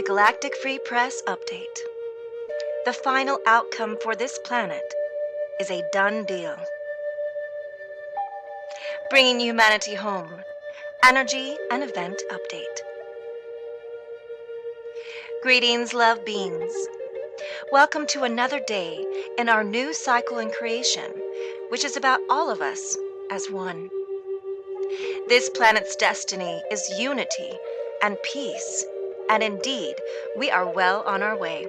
Galactic Free Press update. The final outcome for this planet is a done deal. Bringing humanity home. Energy and event update. Greetings, love beings. Welcome to another day in our new cycle in creation, which is about all of us as one. This planet's destiny is unity and peace, and indeed, we are well on our way.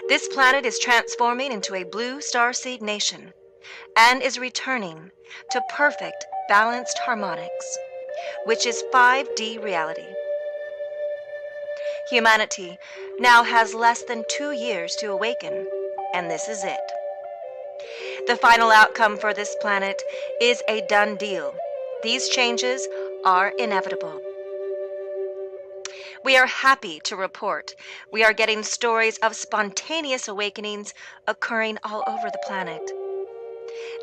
This planet is transforming into a blue starseed nation and is returning to perfect, balanced harmonics, which is 5D reality. Humanity now has less than 2 years to awaken, and this is it. The final outcome for this planet is a done deal. These changes are inevitable. We are happy to report we are getting stories of spontaneous awakenings occurring all over the planet.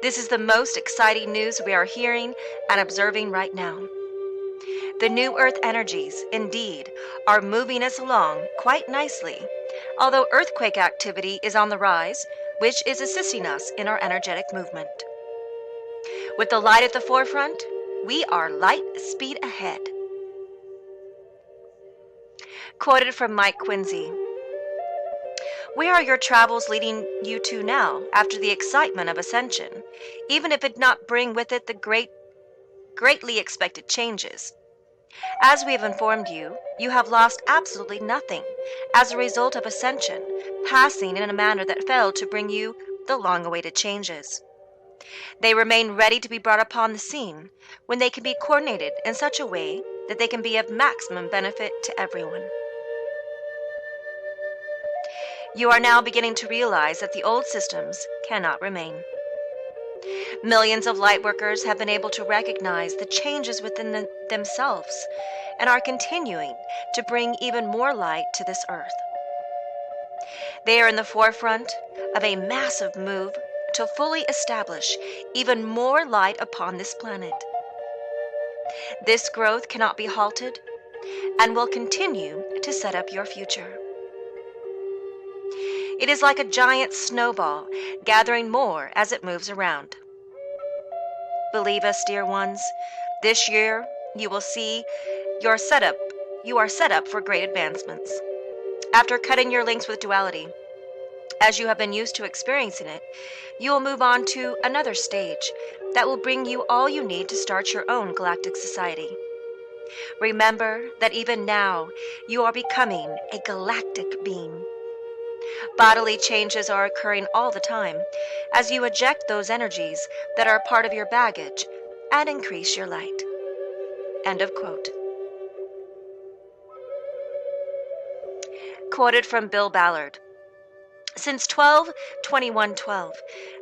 This is the most exciting news we are hearing and observing right now. The new Earth energies, indeed, are moving us along quite nicely, although earthquake activity is on the rise, which is assisting us in our energetic movement. With the light at the forefront, we are light speed ahead. Quoted from Mike Quincy. Where are your travels leading you to now after the excitement of ascension, even if it not bring with it the greatly expected changes? As we have informed you, you have lost absolutely nothing as a result of ascension, passing in a manner that failed to bring you the long-awaited changes. They remain ready to be brought upon the scene when they can be coordinated in such a way that they can be of maximum benefit to everyone. You are now beginning to realize that the old systems cannot remain. Millions of lightworkers have been able to recognize the changes within themselves and are continuing to bring even more light to this earth. They are in the forefront of a massive move to fully establish even more light upon this planet. This growth cannot be halted and will continue to set up your future. It is like a giant snowball, gathering more as it moves around. Believe us, dear ones, this year you will see you are set up for great advancements. After cutting your links with duality, as you have been used to experiencing it, you will move on to another stage that will bring you all you need to start your own galactic society. Remember that even now you are becoming a galactic being. Bodily changes are occurring all the time as you eject those energies that are part of your baggage and increase your light. End of quote. Quoted from Bill Ballard. Since 12/21/12,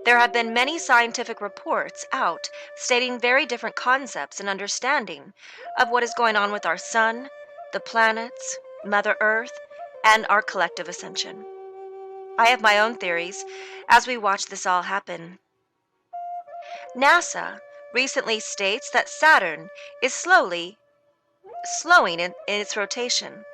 there have been many scientific reports out stating very different concepts and understanding of what is going on with our sun, the planets, Mother Earth, and our collective ascension. I have my own theories as we watch this all happen. NASA recently states that Saturn is slowing in its rotation.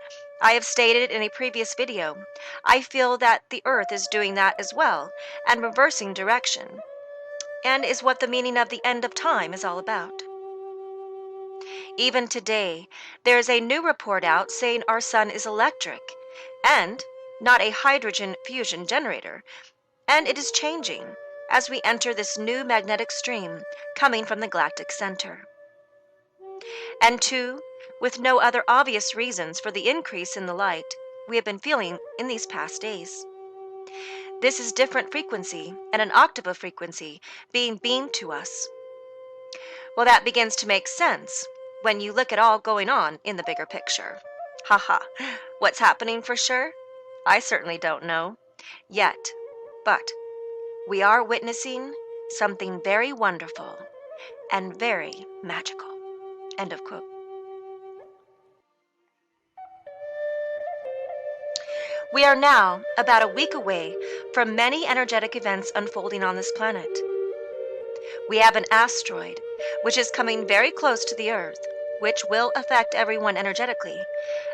I have stated in a previous video, I feel that the Earth is doing that as well and reversing direction, and is what the meaning of the end of time is all about. Even today, there is a new report out saying our sun is electric and not a hydrogen fusion generator, and it is changing as we enter this new magnetic stream coming from the galactic center. And two, with no other obvious reasons for the increase in the light we have been feeling in these past days. This is different frequency and an octave of frequency being beamed to us. Well, that begins to make sense when you look at all going on in the bigger picture. Haha, what's happening for sure? I certainly don't know yet, but we are witnessing something very wonderful and very magical. End of quote. We are now about a week away from many energetic events unfolding on this planet. We have an asteroid which is coming very close to the Earth, which will affect everyone energetically,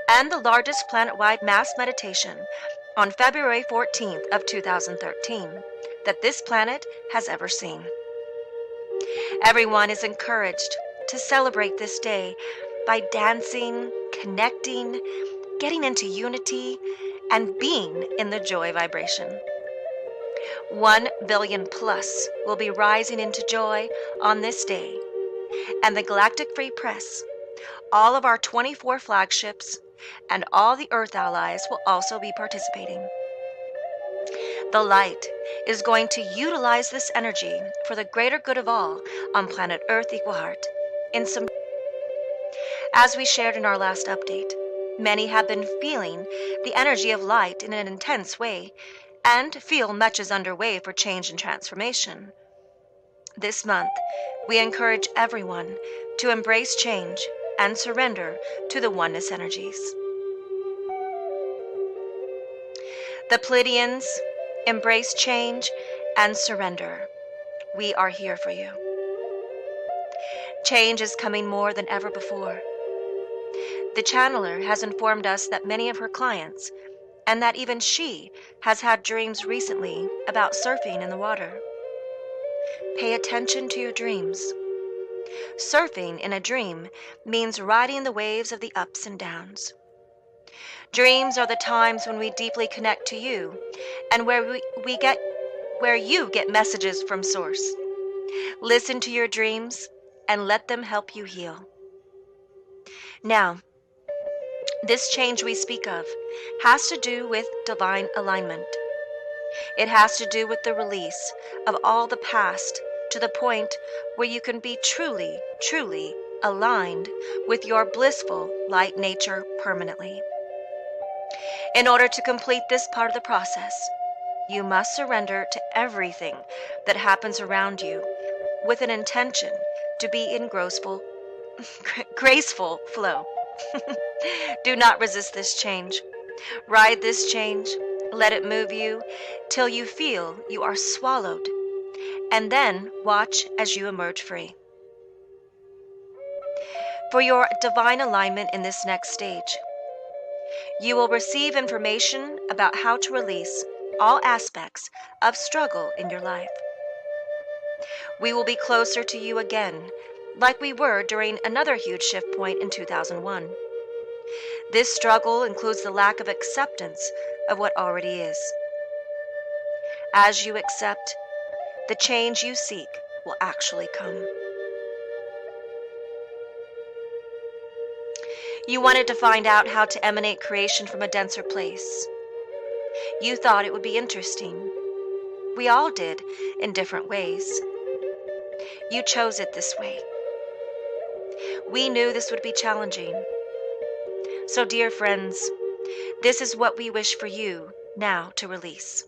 and the largest planet-wide mass meditation on February 14th of 2013 that this planet has ever seen. Everyone is encouraged to celebrate this day by dancing, connecting, getting into unity, and being in the joy vibration. 1 billion plus will be rising into joy on this day, and the Galactic Free Press, all of our 24 flagships, and all the Earth allies will also be participating. The light is going to utilize this energy for the greater good of all on planet Earth Equal Heart. As we shared in our last update, many have been feeling the energy of light in an intense way and feel much is underway for change and transformation. This month, we encourage everyone to embrace change and surrender to the oneness energies. The Pleiadians, embrace change and surrender. We are here for you. Change is coming more than ever before. The channeler has informed us that many of her clients, and that even she has had dreams recently about surfing in the water. Pay attention to your dreams. Surfing in a dream means riding the waves of the ups and downs. Dreams are the times when we deeply connect to you and where you get messages from Source. Listen to your dreams and let them help you heal. Now, this change we speak of has to do with divine alignment. It has to do with the release of all the past to the point where you can be truly, truly aligned with your blissful light nature permanently. In order to complete this part of the process, you must surrender to everything that happens around you with an intention to be in graceful flow. Do not resist this change. Ride this change. Let it move you till you feel you are swallowed, and then watch as you emerge free. For your divine alignment in this next stage, you will receive information about how to release all aspects of struggle in your life. We will be closer to you again, like we were during another huge shift point in 2001. This struggle includes the lack of acceptance of what already is. As you accept, the change you seek will actually come. You wanted to find out how to emanate creation from a denser place. You thought it would be interesting. We all did, in different ways. You chose it this way. We knew this would be challenging. So, dear friends, this is what we wish for you now to release.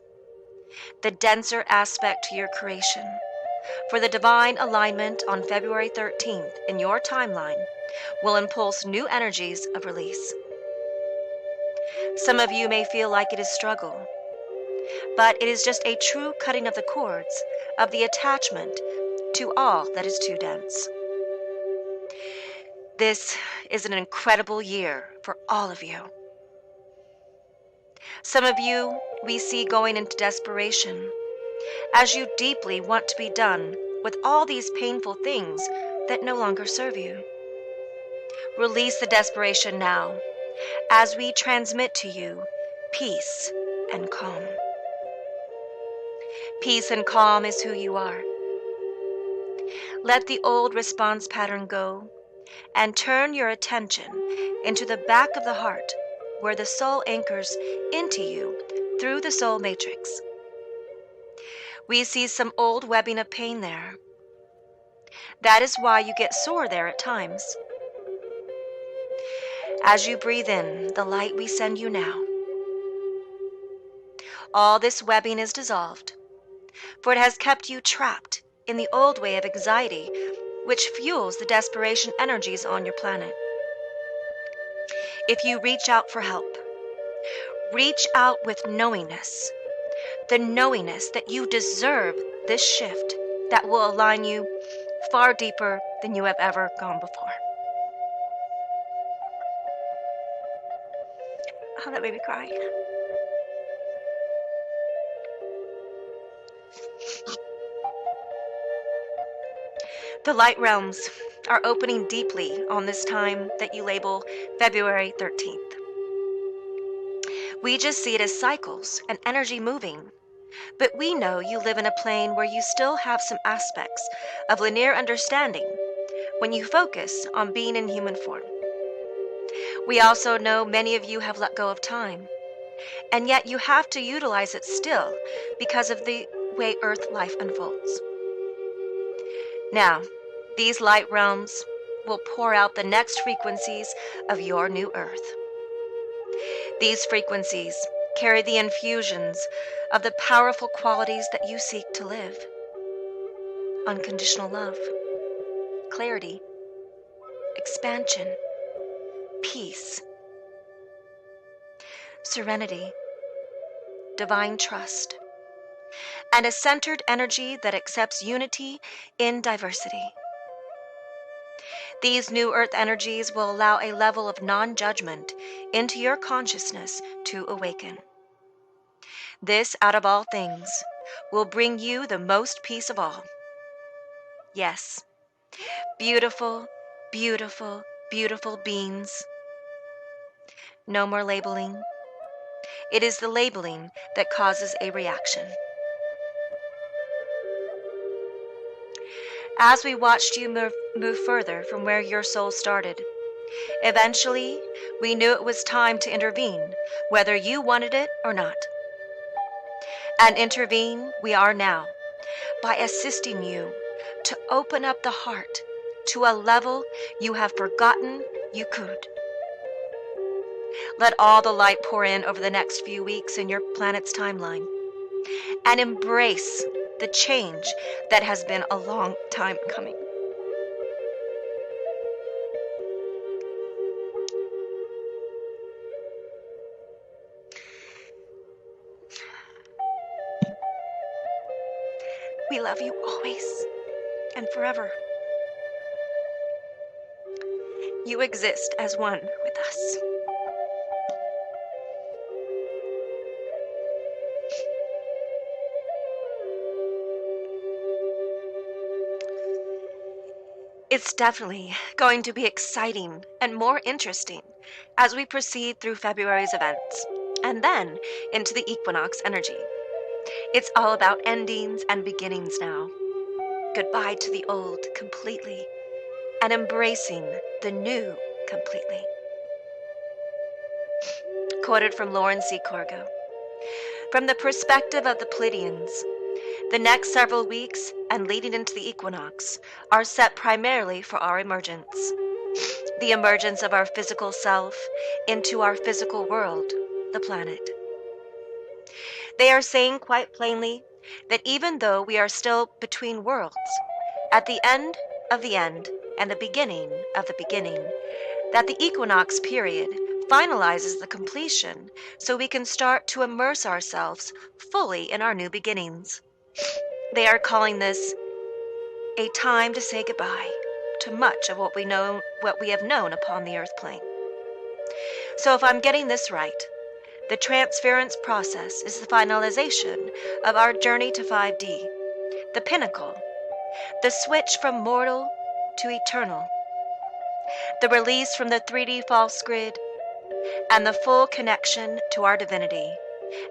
The denser aspect to your creation. For the divine alignment on February 13th in your timeline will impulse new energies of release. Some of you may feel like it is struggle, but it is just a true cutting of the cords of the attachment to all that is too dense. This is an incredible year for all of you. Some of you we see going into desperation as you deeply want to be done with all these painful things that no longer serve you. Release the desperation now as we transmit to you peace and calm. Peace and calm is who you are. Let the old response pattern go and turn your attention into the back of the heart where the soul anchors into you through the soul matrix. We see some old webbing of pain there. That is why you get sore there at times. As you breathe in the light we send you now, all this webbing is dissolved, for it has kept you trapped in the old way of anxiety, which fuels the desperation energies on your planet. If you reach out for help, reach out with knowingness, the knowingness that you deserve this shift that will align you far deeper than you have ever gone before. Oh, that made me cry. The light realms are opening deeply on this time that you label February 13th. We just see it as cycles and energy moving, but we know you live in a plane where you still have some aspects of linear understanding when you focus on being in human form. We also know many of you have let go of time, and yet you have to utilize it still because of the way Earth life unfolds. Now, these light realms will pour out the next frequencies of your new Earth. These frequencies carry the infusions of the powerful qualities that you seek to live: unconditional love, clarity, expansion, peace, serenity, divine trust, and a centered energy that accepts unity in diversity. These new earth energies will allow a level of non-judgment into your consciousness to awaken. This, out of all things, will bring you the most peace of all. Yes, beautiful, beautiful, beautiful beings. No more labeling. It is the labeling that causes a reaction. As we watched you move further from where your soul started, eventually we knew it was time to intervene, whether you wanted it or not. And intervene we are now, by assisting you to open up the heart to a level you have forgotten you could. Let all the light pour in over the next few weeks in your planet's timeline, and embrace the change that has been a long time coming. We love you always and forever. You exist as one with us. It's definitely going to be exciting and more interesting as we proceed through February's events and then into the equinox energy. It's all about endings and beginnings now. Goodbye to the old completely and embracing the new completely. Quoted from Lauren C. Corgo. From the perspective of the Pleiadians, the next several weeks and leading into the equinox are set primarily for our emergence. The emergence of our physical self into our physical world, the planet. They are saying quite plainly that even though we are still between worlds, at the end of the end and the beginning of the beginning, that the equinox period finalizes the completion so we can start to immerse ourselves fully in our new beginnings. They are calling this a time to say goodbye to much of what we have known upon the earth plane. So if I'm getting this right, the transference process is the finalization of our journey to 5D, the pinnacle, the switch from mortal to eternal, the release from the 3D false grid, and the full connection to our divinity,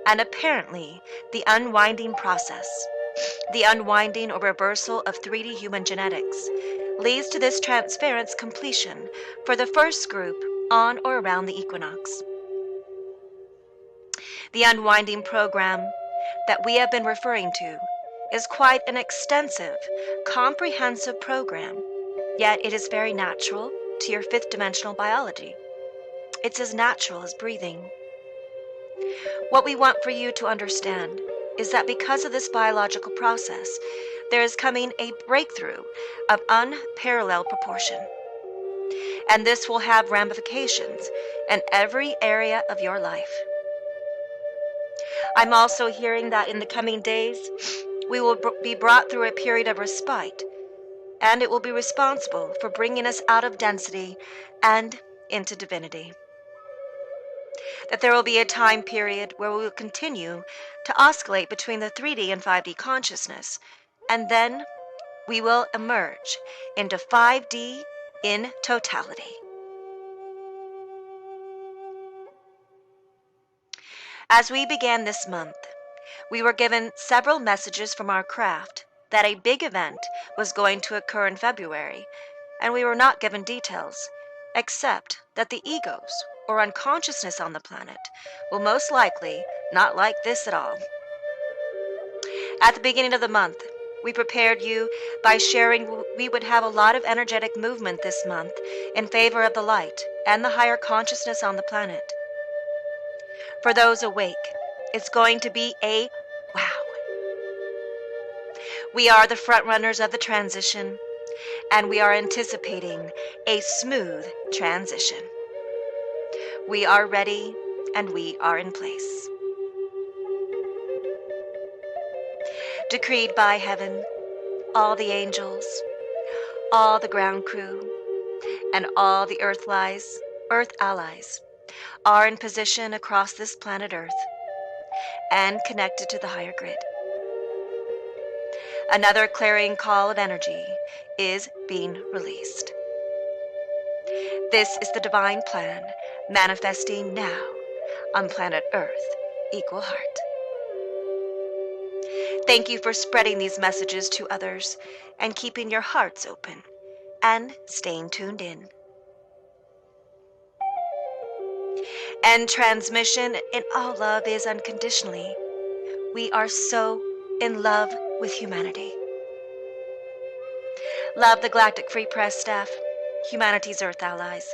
and apparently the unwinding process. The unwinding or reversal of 3D human genetics leads to this transference completion for the first group on or around the equinox. The unwinding program that we have been referring to is quite an extensive, comprehensive program, yet it is very natural to your fifth dimensional biology. It's as natural as breathing. What we want for you to understand is that because of this biological process, there is coming a breakthrough of unparalleled proportion. And this will have ramifications in every area of your life. I'm also hearing that in the coming days, we will be brought through a period of respite, and it will be responsible for bringing us out of density and into divinity. that there will be a time period where we will continue to oscillate between the 3D and 5D consciousness, and then we will emerge into 5D in totality. As we began this month, we were given several messages from our craft that a big event was going to occur in February, and we were not given details, except that the egos, or unconsciousness on the planet, will most likely not like this at all. At the beginning of the month, we prepared you by sharing we would have a lot of energetic movement this month in favor of the light and the higher consciousness on the planet. For those awake, it's going to be a wow. We are the front runners of the transition, and we are anticipating a smooth transition. We are ready, and we are in place. Decreed by heaven, all the angels, all the ground crew, and all the Earth allies are in position across this planet Earth and connected to the higher grid. Another clarion call of energy is being released. This is the divine plan manifesting now on planet Earth, Equal Heart. Thank you for spreading these messages to others and keeping your hearts open and staying tuned in. And transmission in all love is unconditionally. We are so in love with humanity. Love the Galactic Free Press staff, humanity's Earth allies,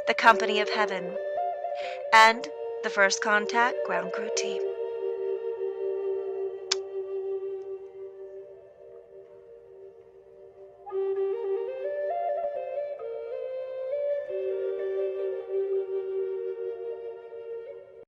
the Company of Heaven, and the First Contact Ground Crew team.